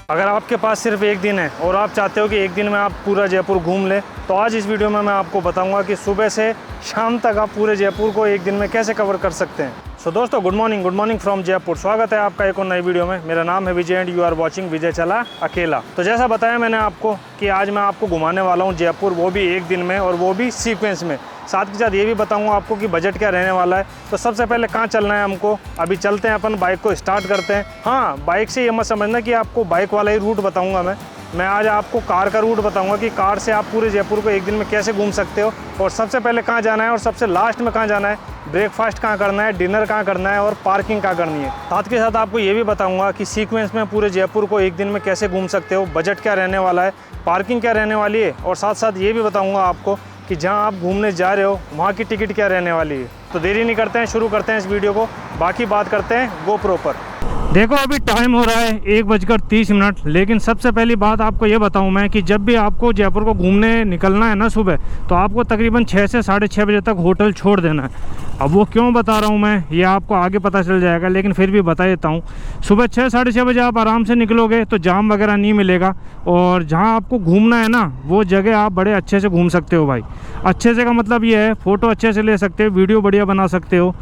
अगर आपके पास सिर्फ एक दिन है और आप चाहते हो कि एक दिन में आप पूरा जयपुर घूम लें, तो आज इस वीडियो में मैं आपको बताऊंगा कि सुबह से शाम तक आप पूरे जयपुर को एक दिन में कैसे कवर कर सकते हैं। सो दोस्तों, गुड मॉर्निंग फ्रॉम जयपुर। स्वागत है आपका एक और नई वीडियो में। मेरा नाम है विजय एंड यू आर वॉचिंग विजय चला अकेला। तो जैसा बताया मैंने आपको कि आज मैं आपको घुमाने वाला हूँ जयपुर, वो भी एक दिन में और वो भी सीक्वेंस में। साथ के साथ ये भी बताऊंगा आपको कि बजट क्या रहने वाला है। तो सबसे पहले कहाँ चलना है हमको, अभी चलते हैं अपन, बाइक को स्टार्ट करते हैं। हाँ, बाइक से ये मत समझना कि आपको बाइक वाला ही रूट बताऊंगा मैं आज आपको कार का रूट बताऊंगा कि कार से आप पूरे जयपुर को एक दिन में कैसे घूम सकते हो, और सबसे पहले कहाँ जाना है और सबसे लास्ट में कहाँ जाना है, ब्रेकफास्ट कहाँ करना है, डिनर कहाँ करना है और पार्किंग कहाँ करनी है। साथ के साथ आपको ये भी बताऊंगा कि सीक्वेंस में पूरे जयपुर को एक दिन में कैसे घूम सकते हो, बजट क्या रहने वाला है, पार्किंग क्या रहने वाली है, और साथ साथ ये भी बताऊंगा आपको कि जहाँ आप घूमने जा रहे हो वहाँ की टिकट क्या रहने वाली है। तो देरी नहीं करते हैं, शुरू करते हैं इस वीडियो को। बाकी बात करते हैं गोप्रो पर। देखो अभी टाइम हो रहा है 1:30, लेकिन सबसे पहली बात आपको ये बताऊं मैं कि जब भी आपको जयपुर को घूमने निकलना है ना सुबह, तो आपको तकरीबन 6 से 6:30 बजे तक होटल छोड़ देना है। अब वो क्यों बता रहा हूँ मैं, ये आपको आगे पता चल जाएगा, लेकिन फिर भी बता देता हूँ। सुबह 6 साढ़े 6 बजे आप आराम से निकलोगे तो जाम वगैरह नहीं मिलेगा, और जहाँ आपको घूमना है ना वो जगह आप बड़े अच्छे से घूम सकते हो भाई। अच्छे से का मतलब ये है, फ़ोटो अच्छे से ले सकते हो, वीडियो बढ़िया बना सकते हो,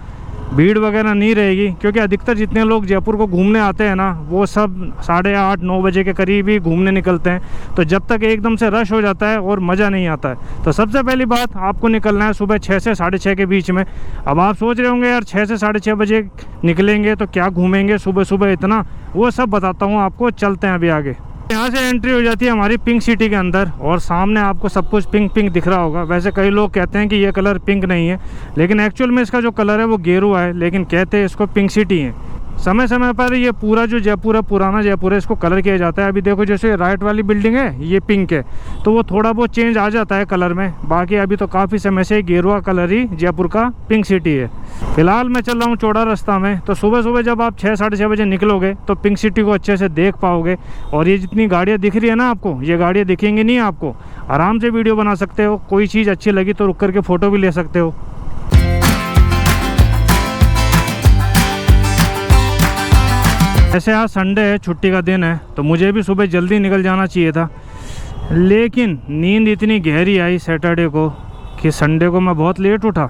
भीड़ वगैरह नहीं रहेगी। क्योंकि अधिकतर जितने लोग जयपुर को घूमने आते हैं ना, वो सब 8:30-9 बजे के करीब ही घूमने निकलते हैं। तो जब तक एकदम से रश हो जाता है और मज़ा नहीं आता है। तो सबसे पहली बात, आपको निकलना है सुबह 6 से 6:30 के बीच में। अब आप सोच रहे होंगे यार 6 से 6:30 बजे निकलेंगे तो क्या घूमेंगे सुबह सुबह इतना, वो सब बताता हूँ आपको। चलते हैं अभी आगे। यहाँ से एंट्री हो जाती है हमारी पिंक सिटी के अंदर, और सामने आपको सब कुछ पिंक पिंक दिख रहा होगा। वैसे कई लोग कहते हैं कि ये कलर पिंक नहीं है, लेकिन एक्चुअल में इसका जो कलर है वो गेरुआ है, लेकिन कहते हैं इसको पिंक सिटी है। समय समय पर ये पूरा जो जयपुर है, पुराना जयपुर है, इसको कलर किया जाता है। अभी देखो जैसे राइट वाली बिल्डिंग है ये पिंक है, तो वो थोड़ा बहुत चेंज आ जाता है कलर में। बाकी अभी तो काफ़ी समय से गेरुआ कलर ही जयपुर का पिंक सिटी है। फिलहाल मैं चल रहा हूँ चौड़ा रास्ता में। तो सुबह सुबह जब आप 6 साढ़े 6 बजे निकलोगे तो पिंक सिटी को अच्छे से देख पाओगे। और ये जितनी गाड़ियाँ दिख रही है ना आपको, ये गाड़ियाँ दिखेंगी नहीं आपको, आराम से वीडियो बना सकते हो। कोई चीज़ अच्छी लगी तो रुक करके फ़ोटो भी ले सकते हो। ऐसे आज संडे है, छुट्टी का दिन है, तो मुझे भी सुबह जल्दी निकल जाना चाहिए था, लेकिन नींद इतनी गहरी आई सैटरडे को कि संडे को मैं बहुत लेट उठा।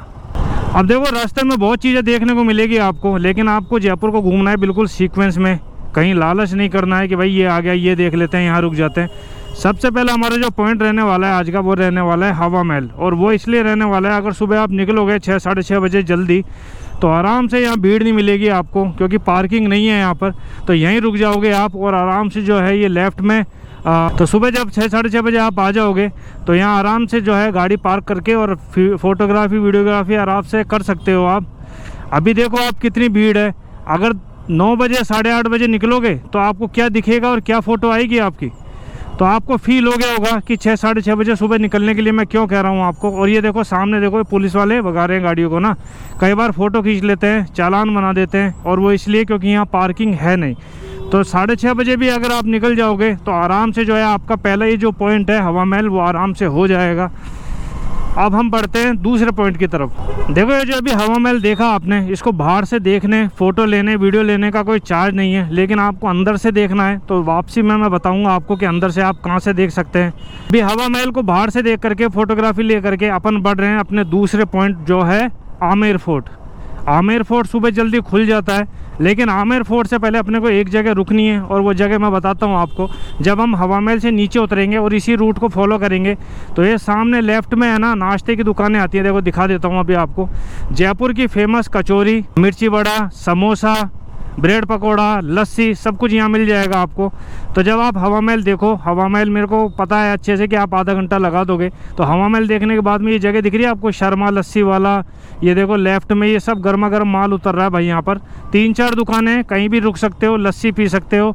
अब देखो रास्ते में बहुत चीज़ें देखने को मिलेगी आपको, लेकिन आपको जयपुर को घूमना है बिल्कुल सीक्वेंस में। कहीं लालच नहीं करना है कि भाई ये आ गया ये देख लेते हैं, यहाँ रुक जाते हैं। सबसे पहले हमारा जो पॉइंट रहने वाला है आज का, वो रहने वाला है हवा महल। और वो इसलिए रहने वाला है, अगर सुबह आप निकलोगे 6 साढ़े 6 बजे जल्दी, तो आराम से यहाँ भीड़ नहीं मिलेगी आपको, क्योंकि पार्किंग नहीं है यहाँ पर। तो यहीं रुक जाओगे आप और आराम से जो है ये लेफ़्ट में तो सुबह जब 6 साढ़े 6 बजे आप आ जाओगे तो यहाँ आराम से जो है गाड़ी पार्क करके और फोटोग्राफी वीडियोग्राफी आराम से कर सकते हो आप। अभी देखो आप कितनी भीड़ है। अगर 9 बजे 8:30 बजे निकलोगे तो आपको क्या दिखेगा और क्या फ़ोटो आएगी आपकी, तो आपको फील हो गया होगा कि 6 साढ़े 6 बजे सुबह निकलने के लिए मैं क्यों कह रहा हूँ आपको। और ये देखो सामने देखो पुलिस वाले भगा रहे हैं गाड़ियों को ना। कई बार फ़ोटो खींच लेते हैं, चालान बना देते हैं, और वो इसलिए क्योंकि यहाँ पार्किंग है नहीं। तो 6:30 बजे भी अगर आप निकल जाओगे तो आराम से जो है आपका पहला ही जो पॉइंट है हवा महल, वो आराम से हो जाएगा। अब हम बढ़ते हैं दूसरे पॉइंट की तरफ। देखो ये जो अभी हवा महल देखा आपने, इसको बाहर से देखने, फ़ोटो लेने, वीडियो लेने का कोई चार्ज नहीं है, लेकिन आपको अंदर से देखना है। तो वापसी में मैं बताऊंगा आपको कि अंदर से आप कहां से देख सकते हैं। अभी हवा महल को बाहर से देख करके फ़ोटोग्राफी ले करके अपन बढ़ रहे हैं अपने दूसरे पॉइंट, जो है आमेर फोर्ट। आमेर फोर्ट सुबह जल्दी खुल जाता है, लेकिन आमेर फोर्ट से पहले अपने को एक जगह रुकनी है, और वो जगह मैं बताता हूँ आपको। जब हम हवा महल से नीचे उतरेंगे और इसी रूट को फॉलो करेंगे तो ये सामने लेफ्ट में है ना नाश्ते की दुकानें आती हैं। देखो दिखा देता हूँ अभी आपको। जयपुर की फेमस कचौरी, मिर्ची बड़ा, समोसा, ब्रेड पकौड़ा, लस्सी, सब कुछ यहाँ मिल जाएगा आपको। तो जब आप हवा महल देखो, हवा महल मेरे को पता है अच्छे से कि आप आधा घंटा लगा दोगे, तो हवा महल देखने के बाद में ये जगह दिख रही है आपको, शर्मा लस्सी वाला। ये देखो लेफ्ट में ये सब गर्मा गर्म माल उतर रहा है भाई। यहाँ पर 3-4 दुकानें, कहीं भी रुक सकते हो, लस्सी पी सकते हो,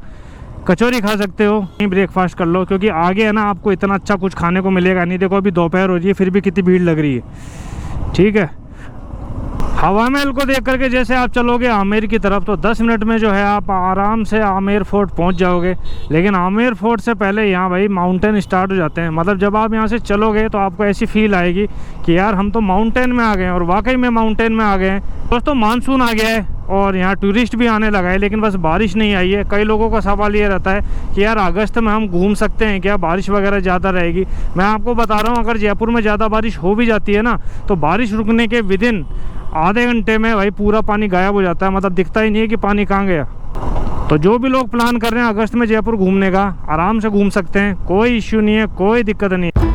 कचौरी खा सकते हो, कहीं ब्रेकफास्ट कर लो, क्योंकि आगे है ना आपको इतना अच्छा कुछ खाने को मिलेगा नहीं। देखो अभी दोपहर हो रही है, फिर भी कितनी भीड़ लग रही है। ठीक है, हवा महल को देख करके जैसे आप चलोगे आमेर की तरफ, तो 10 मिनट में जो है आप आराम से आमेर फोर्ट पहुंच जाओगे। लेकिन आमेर फोर्ट से पहले यहाँ भाई माउंटेन स्टार्ट हो जाते हैं। मतलब जब आप यहाँ से चलोगे तो आपको ऐसी फील आएगी कि यार हम तो माउंटेन में आ गए हैं, और वाकई में माउंटेन में आ गए हैं। दोस्तों मानसून आ गया है, और यहाँ टूरिस्ट भी आने लगा है, लेकिन बस बारिश नहीं आई है। कई लोगों का सवाल ये रहता है कि यार अगस्त में हम घूम सकते हैं क्या, बारिश वगैरह ज़्यादा रहेगी। मैं आपको बता रहा हूँ, अगर जयपुर में ज़्यादा बारिश हो भी जाती है ना, तो बारिश रुकने के विदिन आधे घंटे में भाई पूरा पानी गायब हो जाता है, मतलब दिखता ही नहीं है कि पानी कहाँ गया। तो जो भी लोग प्लान कर रहे हैं अगस्त में जयपुर घूमने का, आराम से घूम सकते हैं, कोई इश्यू नहीं है, कोई दिक्कत नहीं है।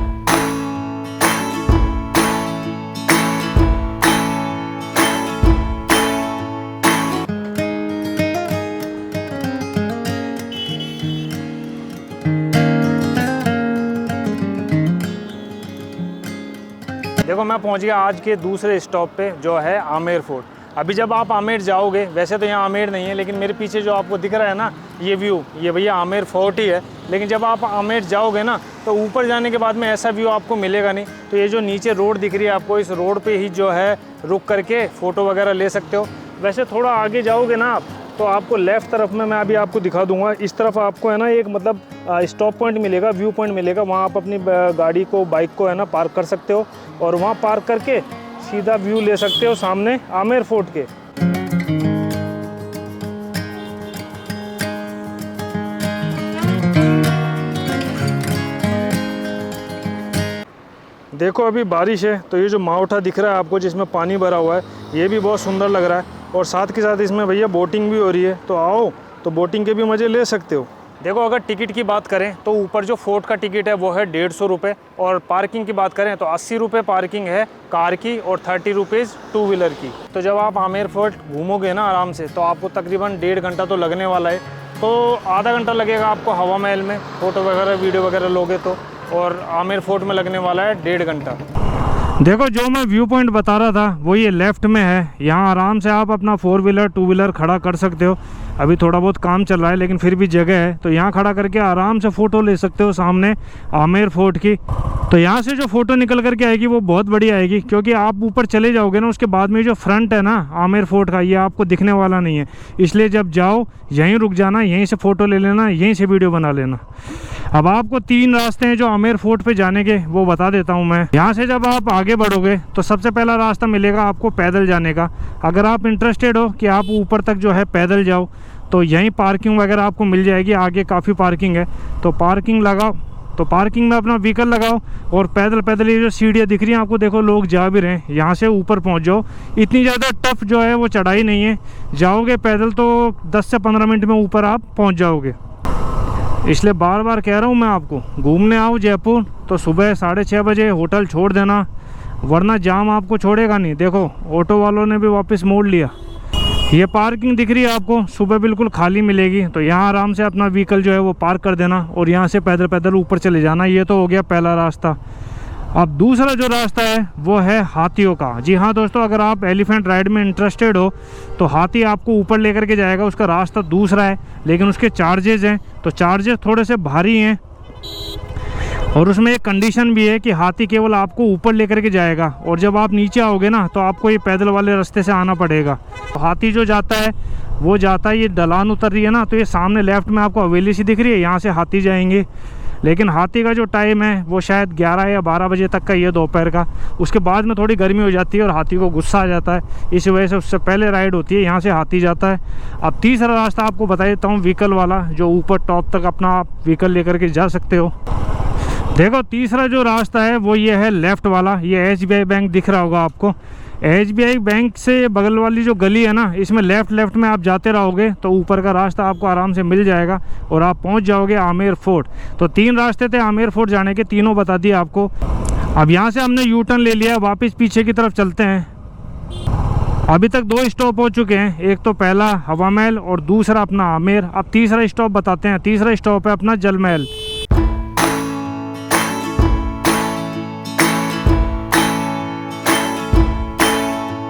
देखो मैं पहुंच गया आज के दूसरे स्टॉप पे, जो है आमेर फोर्ट। अभी जब आप आमेर जाओगे, वैसे तो यहाँ आमेर नहीं है, लेकिन मेरे पीछे जो आपको दिख रहा है ना ये व्यू, ये भैया आमेर फोर्ट ही है। लेकिन जब आप आमेर जाओगे ना, तो ऊपर जाने के बाद में ऐसा व्यू आपको मिलेगा नहीं। तो ये जो नीचे रोड दिख रही है आपको, इस रोड पे ही जो है रुक करके फ़ोटो वगैरह ले सकते हो। वैसे थोड़ा आगे जाओगे ना आप, तो आपको लेफ़्ट तरफ में मैं अभी आपको दिखा दूंगा, इस तरफ आपको है ना एक मतलब स्टॉप पॉइंट मिलेगा, व्यू पॉइंट मिलेगा। वहाँ आप अपनी गाड़ी को, बाइक को है ना पार्क कर सकते हो, और वहाँ पार्क करके सीधा व्यू ले सकते हो सामने आमेर फोर्ट के। देखो अभी बारिश है, तो ये जो मावठा दिख रहा है आपको, जिसमें पानी भरा हुआ है, ये भी बहुत सुंदर लग रहा है। और साथ के साथ इसमें भैया बोटिंग भी हो रही है, तो आओ तो बोटिंग के भी मज़े ले सकते हो। देखो अगर टिकट की बात करें तो ऊपर जो फोर्ट का टिकट है वो है 150 रुपये, और पार्किंग की बात करें तो 80 रुपये पार्किंग है कार की, और 30 रुपीज़ टू व्हीलर की। तो जब आप आमेर फोर्ट घूमोगे ना आराम से, तो आपको तकरीबन 1.5 घंटा तो लगने वाला है। तो आधा घंटा लगेगा आपको हवा महल में फ़ोटो वगैरह वीडियो वगैरह लोगे तो, और आमेर फोर्ट में लगने वाला है 1.5 घंटा। देखो जो मैं व्यू पॉइंट बता रहा था वो ये लेफ़्ट में है। यहाँ आराम से आप अपना 4 व्हीलर 2 व्हीलर खड़ा कर सकते हो। अभी थोड़ा बहुत काम चल रहा है, लेकिन फिर भी जगह है, तो यहाँ खड़ा करके आराम से फ़ोटो ले सकते हो सामने आमेर फोर्ट की। तो यहाँ से जो फ़ोटो निकल करके आएगी वो बहुत बढ़िया आएगी, क्योंकि आप ऊपर चले जाओगे ना, उसके बाद में जो फ्रंट है ना आमेर फोर्ट का, ये आपको दिखने वाला नहीं है। इसलिए जब जाओ यहीं रुक जाना, यहीं से फ़ोटो ले लेना, यहीं से वीडियो बना लेना। अब आपको 3 रास्ते हैं जो आमेर फोर्ट पे जाने के, वो बता देता हूँ मैं। यहाँ से जब आप आगे बढ़ोगे तो सबसे पहला रास्ता मिलेगा आपको पैदल जाने का। अगर आप इंटरेस्टेड हो कि आप ऊपर तक जो है पैदल जाओ, तो यहीं पार्किंग वगैरह आपको मिल जाएगी, आगे काफ़ी पार्किंग है, तो पार्किंग लगाओ, तो पार्किंग में अपना व्हीकल लगाओ, और पैदल पैदल ये जो सीढ़ियाँ दिख रही हैं आपको, देखो लोग जा भी रहे हैं, यहाँ से ऊपर पहुँच जाओ। इतनी ज़्यादा टफ जो है वो चढ़ाई नहीं है, जाओगे पैदल तो 10 से 15 मिनट में ऊपर आप पहुँच जाओगे। इसलिए बार बार कह रहा हूँ मैं आपको, घूमने आओ जयपुर तो सुबह 6:30 बजे होटल छोड़ देना, वरना जाम आपको छोड़ेगा नहीं। देखो ऑटो वालों ने भी वापस मोड़ लिया। ये पार्किंग दिख रही है आपको, सुबह बिल्कुल खाली मिलेगी, तो यहाँ आराम से अपना व्हीकल जो है वो पार्क कर देना, और यहाँ से पैदल पैदल ऊपर चले जाना। ये तो हो गया पहला रास्ता। अब दूसरा जो रास्ता है वो है हाथियों का। जी हाँ दोस्तों, अगर आप एलिफेंट राइड में इंटरेस्टेड हो तो हाथी आपको ऊपर लेकर के जाएगा। उसका रास्ता दूसरा है, लेकिन उसके चार्जेस हैं, तो चार्जेस थोड़े से भारी हैं, और उसमें एक कंडीशन भी है कि हाथी केवल आपको ऊपर लेकर के जाएगा, और जब आप नीचे आओगे ना तो आपको ये पैदल वाले रास्ते से आना पड़ेगा। तो हाथी जो जाता है वो जाता है, ये ढलान उतर रही है ना, तो ये सामने लेफ्ट में आपको हवेली सी दिख रही है, यहाँ से हाथी जाएंगे। लेकिन हाथी का जो टाइम है वो शायद 11 या 12 बजे तक का ही है दोपहर का। उसके बाद में थोड़ी गर्मी हो जाती है और हाथी को गुस्सा आ जाता है, इस वजह से उससे पहले राइड होती है, यहाँ से हाथी जाता है। अब तीसरा रास्ता आपको बता देता हूँ, व्हीकल वाला, जो ऊपर टॉप तक अपना आप व्हीकल लेकर के जा सकते हो। देखो तीसरा जो रास्ता है वो ये है लेफ़्ट वाला। ये SBI बैंक दिख रहा होगा आपको। SBI बैंक से बगल वाली जो गली है ना, इसमें लेफ़्ट में आप जाते रहोगे तो ऊपर का रास्ता आपको आराम से मिल जाएगा, और आप पहुंच जाओगे आमेर फोर्ट। तो 3 रास्ते थे आमेर फोर्ट जाने के, तीनों बता दिए आपको। अब यहाँ से हमने यू टर्न ले लिया, वापस पीछे की तरफ चलते हैं। अभी तक 2 स्टॉप हो चुके हैं, एक तो पहला हवा महल और दूसरा अपना आमेर। अब तीसरा स्टॉप बताते हैं। तीसरा स्टॉप है अपना जल महल।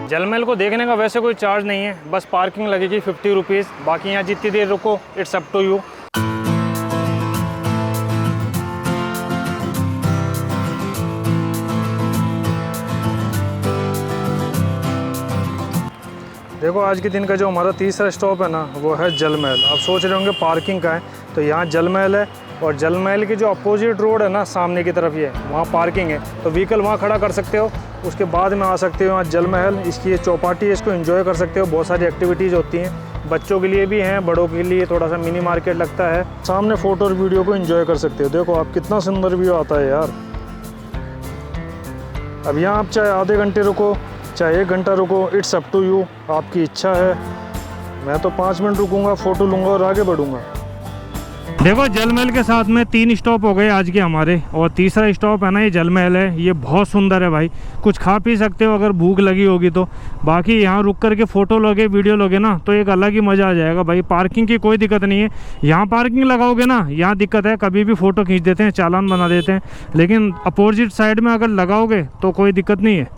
जल महल को देखने का वैसे कोई चार्ज नहीं है, बस पार्किंग लगेगी 50 रुपीज़। बाकी यहाँ जितनी देर रुको इट्स अप टू यू। देखो आज के दिन का जो हमारा तीसरा स्टॉप है ना वो है जल महल। आप सोच रहे होंगे पार्किंग का है, तो यहाँ जल महल है, और जल महल की जो अपोजिट रोड है ना सामने की तरफ, ये वहाँ पार्किंग है, तो व्हीकल वहाँ खड़ा कर सकते हो। उसके बाद में आ सकते हो यहाँ जल महल। इसकी ये चौपाटी है, इसको एंजॉय कर सकते हो। बहुत सारी एक्टिविटीज़ होती हैं, बच्चों के लिए भी हैं, बड़ों के लिए थोड़ा सा मिनी मार्केट लगता है। सामने फ़ोटो और वीडियो को एंजॉय कर सकते हो। देखो आप कितना सुंदर व्यू आता है यार। अब यहाँ आप चाहे आधे घंटे रुको, चाहे 1 घंटा रुको, इट्स अप टू यू, आपकी इच्छा है। मैं तो 5 मिनट रुकूंगा, फ़ोटो लूँगा और आगे बढ़ूँगा। देखो जल महल के साथ में 3 स्टॉप हो गए आज के हमारे, और तीसरा स्टॉप है ना ये जल महल है। ये बहुत सुंदर है भाई, कुछ खा पी सकते हो अगर भूख लगी होगी तो। बाकी यहाँ रुक करके फ़ोटो लोगे, वीडियो लोगे ना, तो एक अलग ही मज़ा आ जाएगा भाई। पार्किंग की कोई दिक्कत नहीं है। यहाँ पार्किंग लगाओगे ना, यहाँ दिक्कत है, कभी भी फ़ोटो खींच देते हैं, चालान बना देते हैं। लेकिन अपोजिट साइड में अगर लगाओगे तो कोई दिक्कत नहीं है।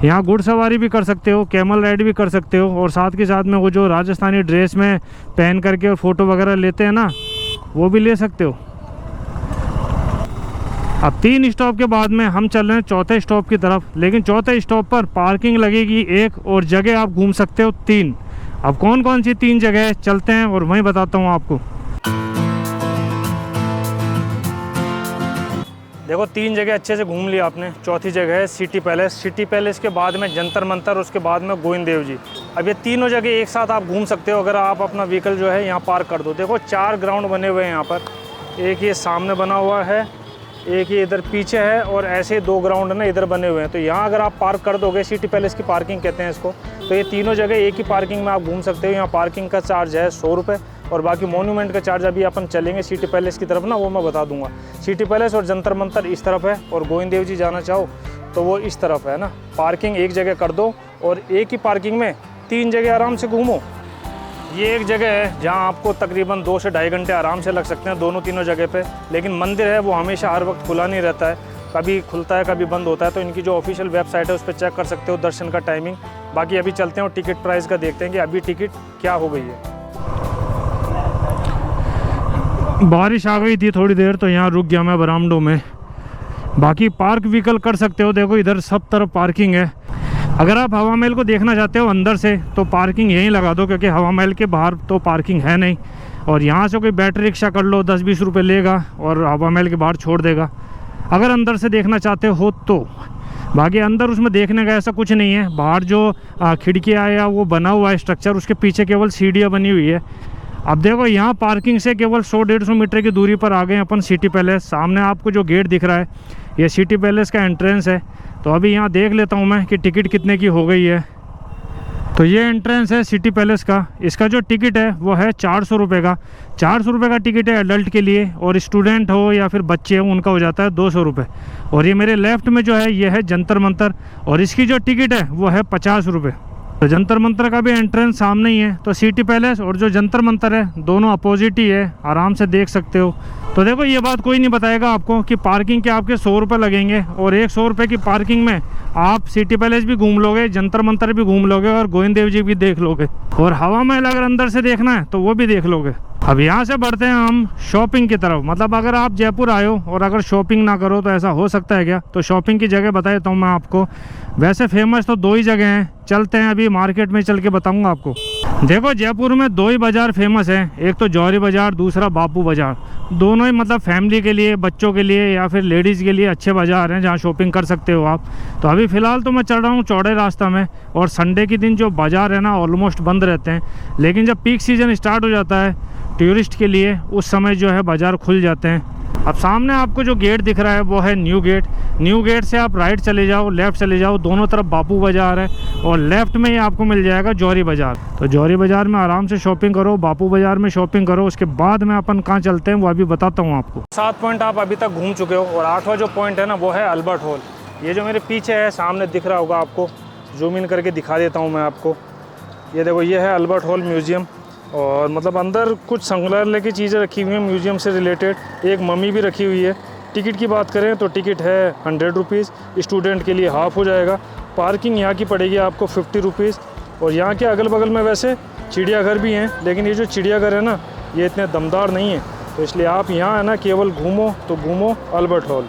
यहाँ घुड़सवारी भी कर सकते हो, कैमल राइड भी कर सकते हो, और साथ के साथ में वो जो राजस्थानी ड्रेस में पहन करके और फ़ोटो वगैरह लेते हैं ना, वो भी ले सकते हो। अब 3 स्टॉप के बाद में हम चल रहे हैं चौथे स्टॉप की तरफ। लेकिन चौथे स्टॉप पर पार्किंग लगेगी 1, और जगह आप घूम सकते हो 3। अब कौन कौन सी 3 जगह चलते हैं और वहीं बताता हूँ आपको। देखो 3 जगह अच्छे से घूम लिया आपने। चौथी जगह है सिटी पैलेस। सिटी पैलेस के बाद में जंतर मंतर, उसके बाद में गोविंद देव जी। अब ये तीनों जगह एक साथ आप घूम सकते हो अगर आप अपना व्हीकल जो है यहाँ पार्क कर दो। देखो 4 ग्राउंड बने हुए हैं यहाँ पर। एक ये सामने बना हुआ है, एक ये इधर पीछे है, और ऐसे 2 ग्राउंड ना इधर बने हुए हैं। तो यहाँ अगर आप पार्क कर दोगे, सिटी पैलेस की पार्किंग कहते हैं इसको, तो ये तीनों जगह एक ही पार्किंग में आप घूम सकते हो। यहाँ पार्किंग का चार्ज है 100 रुपये, और बाकी मोन्यूमेंट का चार्ज अभी अपन चलेंगे सिटी पैलेस की तरफ ना, वो मैं बता दूंगा। सिटी पैलेस और जंतर मंतर इस तरफ है, और गोविंद देव जी जाना चाहो तो वो इस तरफ है ना। पार्किंग एक जगह कर दो, और एक ही पार्किंग में 3 जगह आराम से घूमो। ये एक जगह है जहाँ आपको तकरीबन 2 से ढाई घंटे आराम से लग सकते हैं दोनों तीनों जगह पे। लेकिन मंदिर है वो हमेशा हर वक्त खुला नहीं रहता है, कभी खुलता है कभी बंद होता है। तो इनकी जो ऑफिशियल वेबसाइट है उस पर चेक कर सकते हो दर्शन का टाइमिंग। बाकी अभी चलते हैं और टिकट प्राइस का देखते हैं कि अभी टिकट क्या हो गई है। बारिश आ गई थी थोड़ी देर, तो यहाँ रुक गया मैं बरामदों में। बाकी पार्क व्हीकल कर सकते हो। देखो इधर सब तरफ पार्किंग है। अगर आप हवा महल को देखना चाहते हो अंदर से, तो पार्किंग यहीं लगा दो, क्योंकि हवा महल के बाहर तो पार्किंग है नहीं। और यहाँ से कोई बैटरी रिक्शा कर लो, 10-20 रुपये लेगा और हवा महल के बाहर छोड़ देगा, अगर अंदर से देखना चाहते हो तो। बाकी अंदर उसमें देखने का ऐसा कुछ नहीं है। बाहर जो खिड़कियाँ या वो बना हुआ है स्ट्रक्चर, उसके पीछे केवल सीढ़ियाँ बनी हुई है। अब देखो यहाँ पार्किंग से केवल 100-150 मीटर की दूरी पर आ गए अपन सिटी पैलेस। सामने आपको जो गेट दिख रहा है, ये सिटी पैलेस का एंट्रेंस है। तो अभी यहाँ देख लेता हूँ मैं कि टिकट कितने की हो गई है। तो ये एंट्रेंस है सिटी पैलेस का। इसका जो टिकट है वो है 400 रुपये का। 400 रुपये का टिकट है एडल्ट के लिए, और स्टूडेंट हो या फिर बच्चे हो उनका हो जाता है 200 रुपये। और ये मेरे लेफ़्ट में जो है ये है जंतर मंतर, और इसकी जो टिकट है वो है 50 रुपये। तो जंतर मंतर का भी एंट्रेंस सामने ही है। तो सिटी पैलेस और जो जंतर मंतर है दोनों अपोजिट ही है, आराम से देख सकते हो। तो देखो ये बात कोई नहीं बताएगा आपको कि पार्किंग के आपके 100 रुपये लगेंगे, और 100 रुपये की पार्किंग में आप सिटी पैलेस भी घूम लोगे, जंतर मंतर भी घूम लोगे, और गोविंद देव जी भी देख लोगे, और हवा महल अगर अंदर से देखना है तो वो भी देख लोगे। अब यहाँ से बढ़ते हैं हम शॉपिंग की तरफ। मतलब अगर आप जयपुर आए हो और अगर शॉपिंग ना करो तो ऐसा हो सकता है क्या? तो शॉपिंग की जगह बता देता हूँ मैं आपको। वैसे फेमस तो 2 ही जगह हैं, चलते हैं अभी मार्केट में चल के बताऊँगा आपको। देखो जयपुर में 2 ही बाज़ार फेमस हैं, एक तो जौहरी बाज़ार, दूसरा बापू बाज़ार। दोनों ही मतलब फैमिली के लिए, बच्चों के लिए या फिर लेडीज़ के लिए अच्छे बाज़ार हैं जहाँ शॉपिंग कर सकते हो आप। तो अभी फ़िलहाल तो मैं चल रहा हूँ चौड़े रास्ता में, और संडे के दिन जो बाज़ार है ना ऑलमोस्ट बंद रहते हैं। लेकिन जब पीक सीज़न स्टार्ट हो जाता है टूरिस्ट के लिए, उस समय जो है बाज़ार खुल जाते हैं। अब सामने आपको जो गेट दिख रहा है वो है न्यू गेट। न्यू गेट से आप राइट चले जाओ, लेफ़्ट चले जाओ, दोनों तरफ बापू बाज़ार है, और लेफ़्ट में ही आपको मिल जाएगा जौहरी बाज़ार। तो जौहरी बाज़ार में आराम से शॉपिंग करो, बापू बाज़ार में शॉपिंग करो। उसके बाद में अपन कहाँ चलते हैं वो अभी बताता हूँ आपको। 7 पॉइंट आप अभी तक घूम चुके हो, और 8वां जो पॉइंट है ना वो है अल्बर्ट हॉल। ये जो मेरे पीछे है सामने दिख रहा होगा आपको, जूम इन करके दिखा देता हूँ मैं आपको। ये देखो ये है अल्बर्ट हॉल म्यूज़ियम, और मतलब अंदर कुछ संग्रहालय की चीज़ें रखी हुई हैं म्यूज़ियम से रिलेटेड। एक मम्मी भी रखी हुई है। टिकट की बात करें तो टिकट है 100 रुपीज़, स्टूडेंट के लिए हाफ़ हो जाएगा। पार्किंग यहाँ की पड़ेगी आपको 50 रुपीज़। और यहाँ के अगल बगल में वैसे चिड़ियाघर भी हैं, लेकिन ये जो चिड़ियाघर है ना ये इतने दमदार नहीं है, तो इसलिए आप यहाँ है ना केवल घूमो तो घूमो अल्बर्ट हॉल।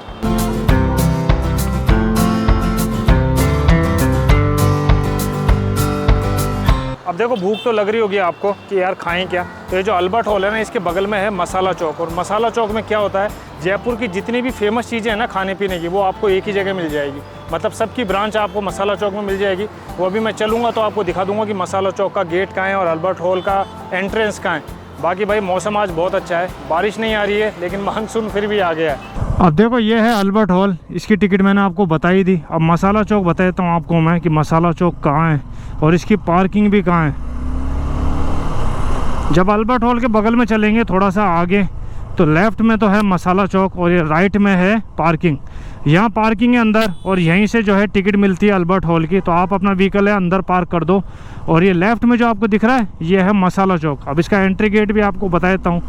अब अब देखो भूख तो लग रही होगी आपको कि यार खाएं क्या। तो ये जो अल्बर्ट हॉल है ना, इसके बगल में है मसाला चौक। और मसाला चौक में क्या होता है, जयपुर की जितनी भी फेमस चीज़ें हैं ना खाने पीने की, वो आपको एक ही जगह मिल जाएगी। मतलब सबकी ब्रांच आपको मसाला चौक में मिल जाएगी। वो अभी मैं चलूँगा तो आपको दिखा दूँगा कि मसाला चौक का गेट कहाँ है और अल्बर्ट हॉल का एंट्रेंस कहाँ है। बाकी भाई मौसम आज बहुत अच्छा है, बारिश नहीं आ रही है, लेकिन मानसून फिर भी आ गया है। अब देखो ये है अल्बर्ट हॉल, इसकी टिकट मैंने आपको बताई दी। अब मसाला चौक बता देता हूँ आपको मैं कि मसाला चौक कहाँ है और इसकी पार्किंग भी कहाँ है। जब अल्बर्ट हॉल के बगल में चलेंगे थोड़ा सा आगे तो लेफ़्ट में तो है मसाला चौक और ये राइट में है पार्किंग। यहाँ पार्किंग है अंदर और यहीं से जो है टिकट मिलती है अल्बर्ट हॉल की। तो आप अपना व्हीकल है अंदर पार्क कर दो और ये लेफ़्ट में जो आपको दिख रहा है ये है मसाला चौक। अब इसका एंट्री गेट भी आपको बता देता हूँ।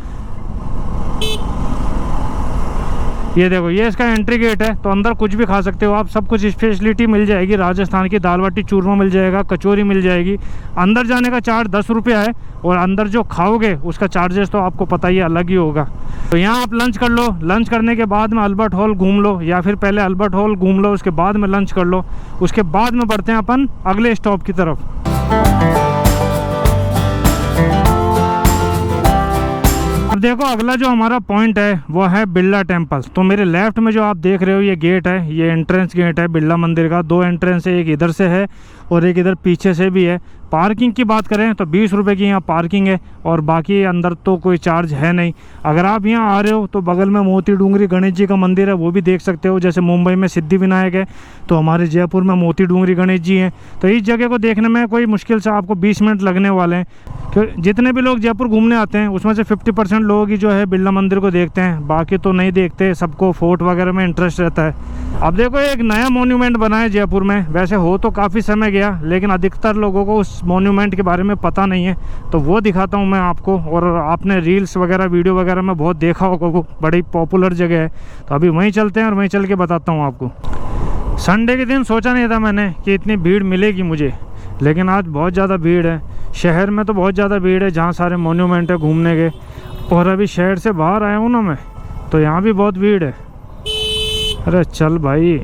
ये देखो ये इसका एंट्री गेट है। तो अंदर कुछ भी खा सकते हो आप, सब कुछ स्पेशलिटी मिल जाएगी। राजस्थान की दाल बाटी चूरमा मिल जाएगा, कचौरी मिल जाएगी। अंदर जाने का चार्ज 10 रुपया है और अंदर जो खाओगे उसका चार्जेस तो आपको पता ही अलग ही होगा। तो यहाँ आप लंच कर लो, लंच करने के बाद में अल्बर्ट हॉल घूम लो, या फिर पहले अल्बर्ट हॉल घूम लो उसके बाद में लंच कर लो। उसके बाद में बढ़ते हैं अपन अगले स्टॉप की तरफ। अब देखो अगला जो हमारा पॉइंट है वो है बिरला टेम्पल। तो मेरे लेफ्ट में जो आप देख रहे हो ये गेट है, ये एंट्रेंस गेट है बिरला मंदिर का। 2 एंट्रेंस है, एक इधर से है और एक इधर पीछे से भी है। पार्किंग की बात करें तो 20 रुपये की यहाँ पार्किंग है और बाकी अंदर तो कोई चार्ज है नहीं। अगर आप यहाँ आ रहे हो तो बगल में मोती डूंगरी गणेश जी का मंदिर है, वो भी देख सकते हो। जैसे मुंबई में सिद्धि विनायक है तो हमारे जयपुर में मोती डूंगरी गणेश जी हैं। तो इस जगह को देखने में कोई मुश्किल से आपको 20 मिनट लगने वाले हैं। जितने भी लोग जयपुर घूमने आते हैं उसमें से 50% लोग ही जो है बिरला मंदिर को देखते हैं, बाकी तो नहीं देखते। सबको फोर्ट वगैरह में इंटरेस्ट रहता है। अब देखो एक नया मॉन्यूमेंट बना है जयपुर में। वैसे हो तो काफ़ी समय गया, लेकिन अधिकतर लोगों को उस मॉन्यूमेंट के बारे में पता नहीं है। तो वो दिखाता हूँ मैं आपको। और आपने रील्स वगैरह वीडियो वगैरह में बहुत देखा होगा, वो बड़ी पॉपुलर जगह है। तो अभी वहीं चलते हैं और वहीं चल के बताता हूँ आपको। संडे के दिन सोचा नहीं था मैंने कि इतनी भीड़ मिलेगी मुझे, लेकिन आज बहुत ज़्यादा भीड़ है। शहर में तो बहुत ज़्यादा भीड़ है जहाँ सारे मॉन्यूमेंट है घूमने के। और अभी शहर से बाहर आया हूँ ना मैं, तो यहाँ भी बहुत भीड़ है। अरे चल भाई।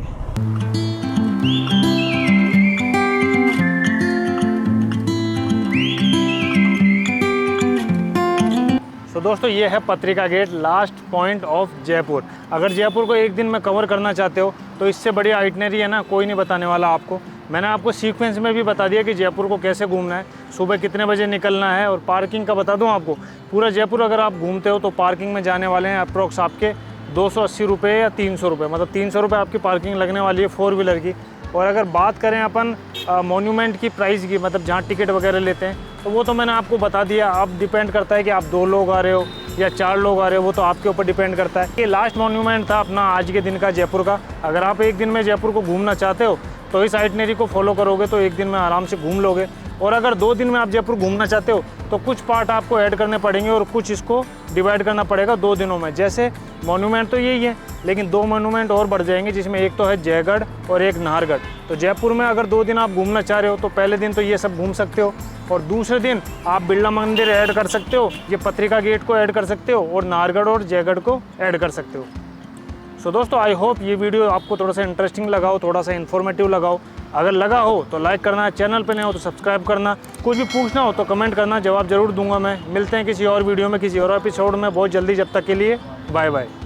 तो दोस्तों ये है Patrika gate, last point of Jaipur. अगर जयपुर को एक दिन में कवर करना चाहते हो तो इससे बड़ी आइटनरी है ना कोई नहीं बताने वाला आपको। मैंने आपको सीक्वेंस में भी बता दिया कि जयपुर को कैसे घूमना है, सुबह कितने बजे निकलना है। और पार्किंग का बता दूं आपको, पूरा जयपुर अगर आप घूमते हो तो पार्किंग में जाने वाले हैं अप्रॉक्स आपके 280 रुपये या 300 रुपये। मतलब 300 रुपये आपकी पार्किंग लगने वाली है 4 व्हीलर की। और अगर बात करें अपन मॉन्यूमेंट की प्राइस की, मतलब जहाँ टिकट वगैरह लेते हैं, तो वो तो मैंने आपको बता दिया। अब डिपेंड करता है कि आप 2 लोग आ रहे हो या 4 लोग आ रहे हो, वो तो आपके ऊपर डिपेंड करता है। ये लास्ट मॉन्यूमेंट था अपना आज के दिन का जयपुर का। अगर आप एक दिन में जयपुर को घूमना चाहते हो तो इस आइटनरी को फॉलो करोगे तो एक दिन में आराम से घूम लोगे। और अगर 2 दिन में आप जयपुर घूमना चाहते हो तो कुछ पार्ट आपको ऐड करने पड़ेंगे और कुछ इसको डिवाइड करना पड़ेगा 2 दिनों में। जैसे मॉन्यूमेंट तो यही है, लेकिन 2 मॉन्यूमेंट और बढ़ जाएंगे, जिसमें एक तो है जयगढ़ और एक नाहरगढ़। तो जयपुर में अगर 2 दिन आप घूमना चाह रहे हो तो पहले दिन तो ये सब घूम सकते हो और दूसरे दिन आप बिरला मंदिर ऐड कर सकते हो, ये पत्रिका गेट को ऐड कर सकते हो और नाहरगढ़ और जयगढ़ को ऐड कर सकते हो। सो दोस्तों आई होप ये वीडियो आपको थोड़ा सा इंटरेस्टिंग लगा हो, थोड़ा सा इन्फॉर्मेटिव लगा हो। अगर लगा हो तो लाइक करना, चैनल पे नए हो तो सब्सक्राइब करना। कुछ भी पूछना हो तो कमेंट करना, जवाब ज़रूर दूंगा मैं। मिलते हैं किसी और वीडियो में, किसी और एपिसोड में बहुत जल्दी। जब तक के लिए बाय बाय।